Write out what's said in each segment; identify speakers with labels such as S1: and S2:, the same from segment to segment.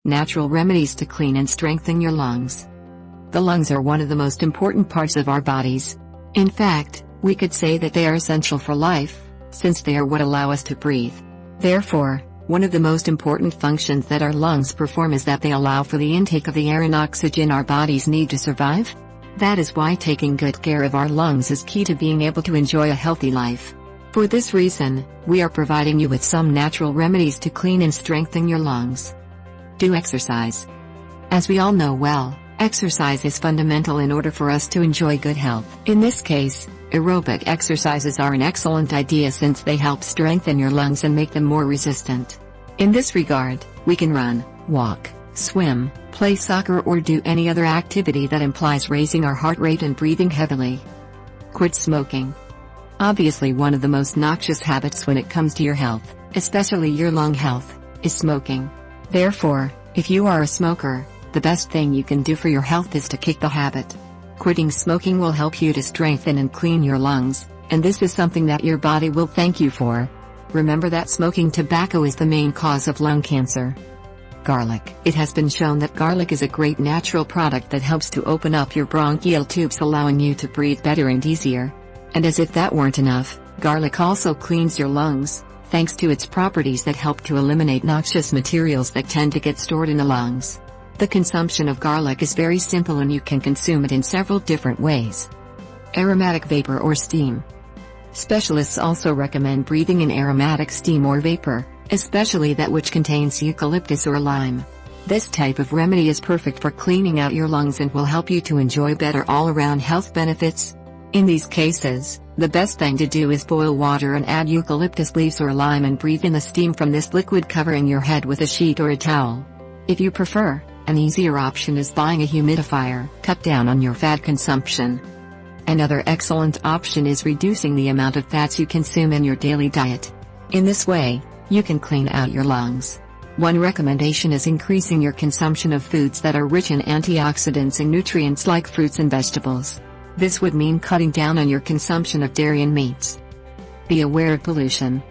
S1: Natural remedies to clean and strengthen your lungs. The lungs are one of the most important parts of our bodies. In fact, we could say that they are essential for life, since they are what allow us to breathe. Therefore, one of the most important functions that our lungs perform is that they allow for the intake of the air and oxygen our bodies need to survive. That is why taking good care of our lungs is key to being able to enjoy a healthy life. For this reason, we are providing you with some natural remedies to clean and strengthen your lungs. Do exercise. As we all know well, exercise is fundamental in order for us to enjoy good health. In this case, aerobic exercises are an excellent idea since they help strengthen your lungs and make them more resistant. In this regard, we can run, walk, swim, play soccer or do any other activity that implies raising our heart rate and breathing heavily. Quit smoking. Obviously, one of the most noxious habits when it comes to your health, especially your lung health, is smoking. Therefore, if you are a smoker, the best thing you can do for your health is to kick the habit. Quitting smoking will help you to strengthen and clean your lungs, and this is something that your body will thank you for. Remember that smoking tobacco is the main cause of lung cancer. Garlic. It has been shown that garlic is a great natural product that helps to open up your bronchial tubes, allowing you to breathe better and easier. And as if that weren't enough, garlic also cleans your lungs, thanks to its properties that help to eliminate noxious materials that tend to get stored in the lungs. The consumption of garlic is very simple and you can consume it in several different ways. Aromatic vapor or steam. Specialists also recommend breathing in aromatic steam or vapor, especially that which contains eucalyptus or lime. This type of remedy is perfect for cleaning out your lungs and will help you to enjoy better all-around health benefits. In these cases, the best thing to do is boil water and add eucalyptus leaves or lime and breathe in the steam from this liquid, covering your head with a sheet or a towel. If you prefer, an easier option is buying a humidifier. Cut down on your fat consumption. Another excellent option is reducing the amount of fats you consume in your daily diet. In this way, you can clean out your lungs. One recommendation is increasing your consumption of foods that are rich in antioxidants and nutrients like fruits and vegetables. This would mean cutting down on your consumption of dairy and meats. Be aware of pollution.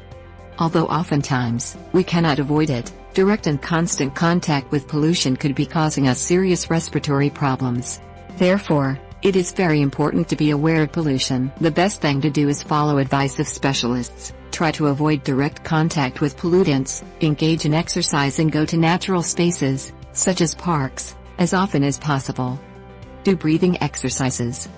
S1: Although oftentimes, we cannot avoid it, direct and constant contact with pollution could be causing us serious respiratory problems. Therefore, it is very important to be aware of pollution. The best thing to do is follow advice of specialists, try to avoid direct contact with pollutants, engage in exercise and go to natural spaces, such as parks, as often as possible. Do breathing exercises.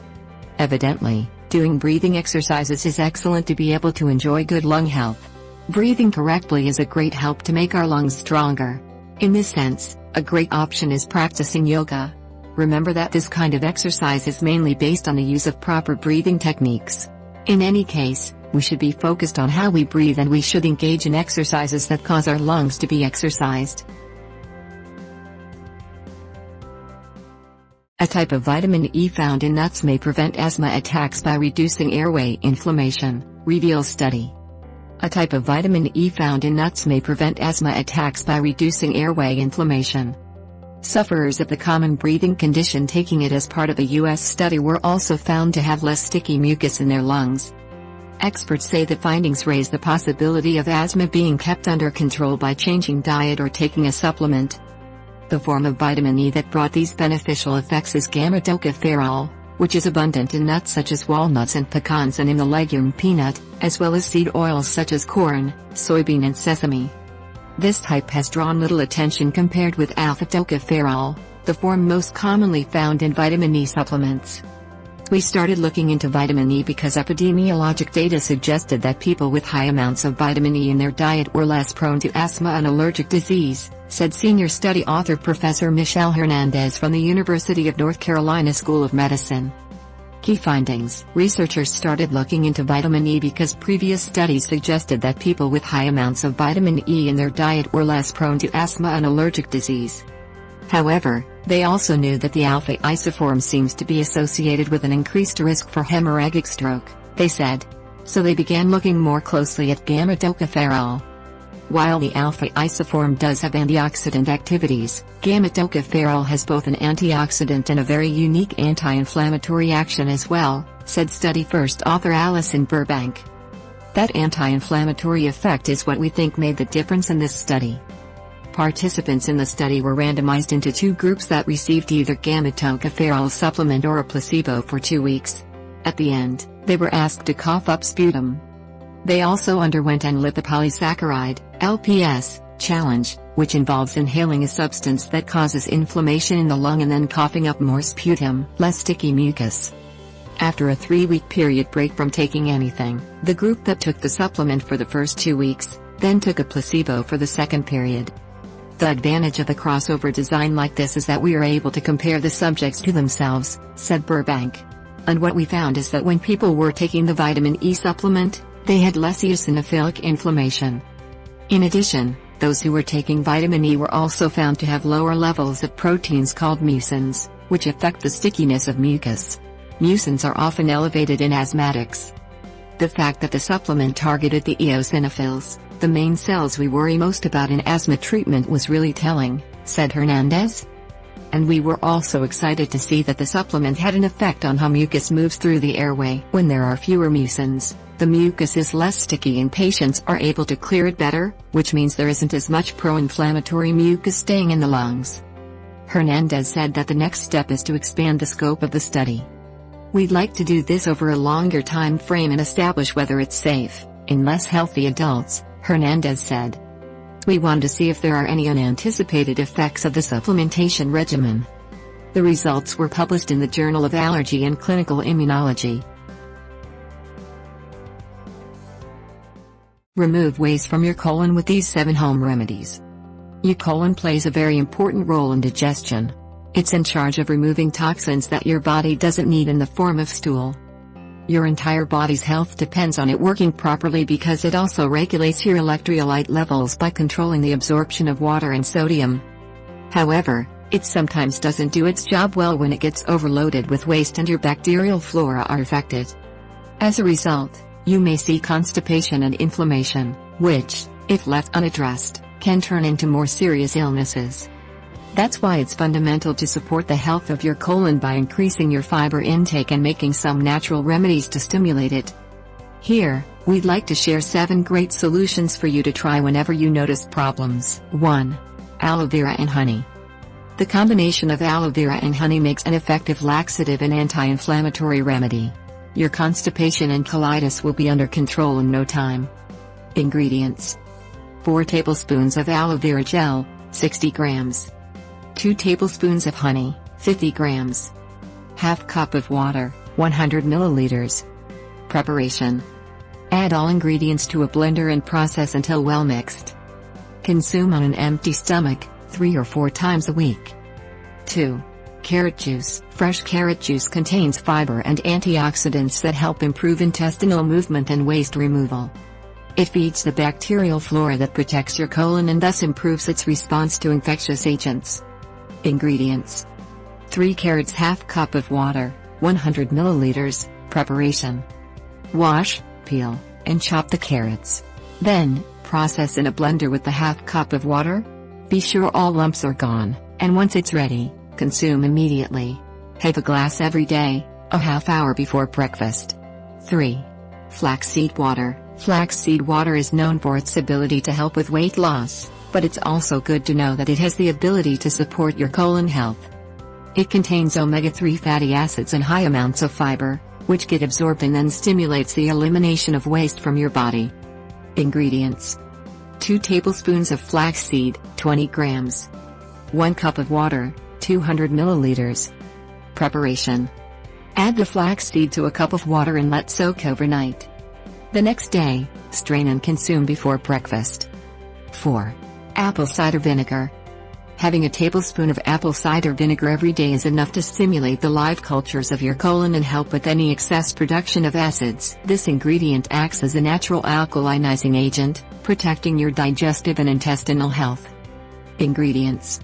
S1: Evidently, doing breathing exercises is excellent to be able to enjoy good lung health. Breathing correctly is a great help to make our lungs stronger. In this sense, a great option is practicing yoga. Remember that this kind of exercise is mainly based on the use of proper breathing techniques. In any case, we should be focused on how we breathe and we should engage in exercises that cause our lungs to be exercised. A type of vitamin E found in nuts may prevent asthma attacks by reducing airway inflammation, reveals study. A type of vitamin E found in nuts may prevent asthma attacks by reducing airway inflammation. Sufferers of the common breathing condition taking it as part of a U.S. study were also found to have less sticky mucus in their lungs. Experts say the findings raise the possibility of asthma being kept under control by changing diet or taking a supplement. The form of vitamin E that brought these beneficial effects is gamma-tocopherol, which is abundant in nuts such as walnuts and pecans and in the legume peanut, as well as seed oils such as corn, soybean and sesame. This type has drawn little attention compared with alpha-tocopherol, the form most commonly found in vitamin E supplements. We started looking into vitamin E because epidemiologic data suggested that people with high amounts of vitamin E in their diet were less prone to asthma and allergic disease, said senior study author Professor Michelle Hernandez from the University of North Carolina School of Medicine. Key findings: researchers started looking into vitamin E because previous studies suggested that people with high amounts of vitamin E in their diet were less prone to asthma and allergic disease. However, they also knew that the alpha isoform seems to be associated with an increased risk for hemorrhagic stroke, they said. So they began looking more closely at gamma-tocopherol. While the alpha isoform does have antioxidant activities, gamma-tocopherol has both an antioxidant and a very unique anti-inflammatory action as well, said study first author Alison Burbank. That anti-inflammatory effect is what we think made the difference in this study. Participants in the study were randomized into 2 groups that received either gamma-tocopherol supplement or a placebo for 2 weeks. At the end, they were asked to cough up sputum. They also underwent an lipopolysaccharide (LPS) challenge, which involves inhaling a substance that causes inflammation in the lung and then coughing up more sputum, less sticky mucus. After a 3-week period break from taking anything, the group that took the supplement for the first 2 weeks, then took a placebo for the second period. The advantage of a crossover design like this is that we are able to compare the subjects to themselves, said Burbank. And what we found is that when people were taking the vitamin E supplement, they had less eosinophilic inflammation. In addition, those who were taking vitamin E were also found to have lower levels of proteins called mucins, which affect the stickiness of mucus. Mucins are often elevated in asthmatics. The fact that the supplement targeted the eosinophils, the main cells we worry most about in asthma treatment, was really telling, said Hernandez. And we were also excited to see that the supplement had an effect on how mucus moves through the airway. When there are fewer mucins, the mucus is less sticky and patients are able to clear it better, which means there isn't as much pro-inflammatory mucus staying in the lungs. Hernandez said that the next step is to expand the scope of the study. We'd like to do this over a longer time frame and establish whether it's safe in less healthy adults, Hernandez said. We want to see if there are any unanticipated effects of the supplementation regimen. The results were published in the Journal of Allergy and Clinical Immunology. Remove waste from your colon with these 7 home remedies. Your colon plays a very important role in digestion. It's in charge of removing toxins that your body doesn't need in the form of stool. Your entire body's health depends on it working properly because it also regulates your electrolyte levels by controlling the absorption of water and sodium. However, it sometimes doesn't do its job well when it gets overloaded with waste and your bacterial flora are affected. As a result, you may see constipation and inflammation, which, if left unaddressed, can turn into more serious illnesses. That's why it's fundamental to support the health of your colon by increasing your fiber intake and making some natural remedies to stimulate it. Here, we'd like to share 7 great solutions for you to try whenever you notice problems. 1. Aloe vera and honey. The combination of aloe vera and honey makes an effective laxative and anti-inflammatory remedy. Your constipation and colitis will be under control in no time. Ingredients: 4 tablespoons of aloe vera gel, 60 grams. 2 tablespoons of honey, 50 grams. Half cup of water, 100 milliliters. Preparation: add all ingredients to a blender and process until well mixed. Consume on an empty stomach, 3 or 4 times a week. 2. Carrot juice. Fresh carrot juice contains fiber and antioxidants that help improve intestinal movement and waste removal. It feeds the bacterial flora that protects your colon and thus improves its response to infectious agents. Ingredients: 3 carrots, half cup of water, 100 milliliters. Preparation: wash, peel, and chop the carrots. Then, process in a blender with the half cup of water. Be sure all lumps are gone, and once it's ready, consume immediately. Have a glass every day, a half hour before breakfast. 3. Flaxseed water. Flaxseed water is known for its ability to help with weight loss, but it's also good to know that it has the ability to support your colon health. It contains omega-3 fatty acids and high amounts of fiber, which get absorbed and then stimulates the elimination of waste from your body. Ingredients: 2 tablespoons of flaxseed, 20 grams. 1 cup of water, 200 milliliters. Preparation: add the flaxseed to a cup of water and let soak overnight. The next day, strain and consume before breakfast. 4. Apple cider vinegar. Having a tablespoon of apple cider vinegar every day is enough to stimulate the live cultures of your colon and help with any excess production of acids. This ingredient acts as a natural alkalinizing agent, protecting your digestive and intestinal health. Ingredients: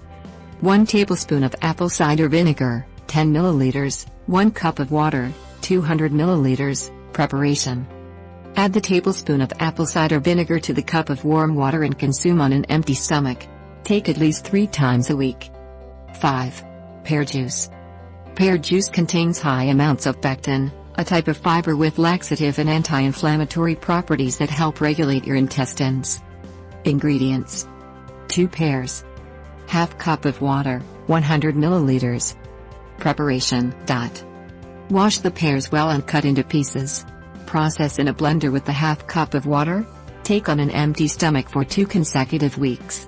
S1: 1 tablespoon of apple cider vinegar, 10 milliliters, 1 cup of water, 200 milliliters. Preparation: add the tablespoon of apple cider vinegar to the cup of warm water and consume on an empty stomach. Take at least 3 times a week. 5. Pear juice. Pear juice contains high amounts of pectin, a type of fiber with laxative and anti-inflammatory properties that help regulate your intestines. Ingredients: 2 pairs. Half cup of water, 100 milliliters. Preparation. Wash the pears well and cut into pieces. Process in a blender with the half cup of water. Take on an empty stomach for 2 consecutive weeks.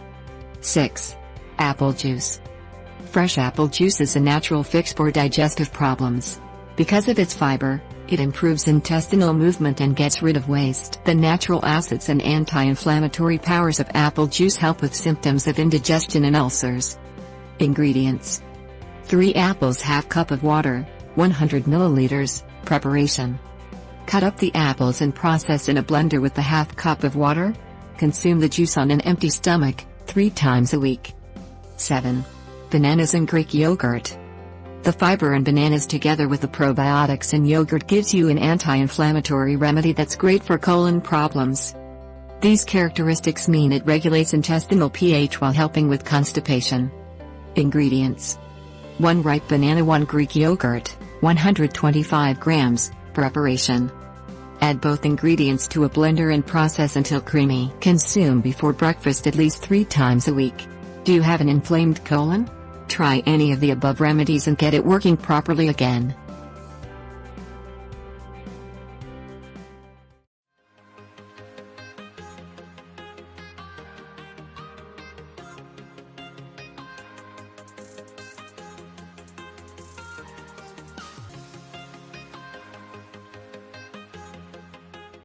S1: 6. Apple juice. Fresh apple juice is a natural fix for digestive problems. Because of its fiber, it improves intestinal movement and gets rid of waste. The natural acids and anti-inflammatory powers of apple juice help with symptoms of indigestion and ulcers. Ingredients: 3 apples, half cup of water, 100 milliliters. Preparation: cut up the apples and process in a blender with the half cup of water. Consume the juice on an empty stomach, 3 times a week. 7. Bananas and Greek yogurt. The fiber in bananas together with the probiotics in yogurt gives you an anti-inflammatory remedy that's great for colon problems. These characteristics mean it regulates intestinal pH while helping with constipation. Ingredients: 1 ripe banana, 1 Greek yogurt, 125 grams. Preparation: add both ingredients to a blender and process until creamy. Consume before breakfast at least 3 times a week. Do you have an inflamed colon? Try any of the above remedies and get it working properly again.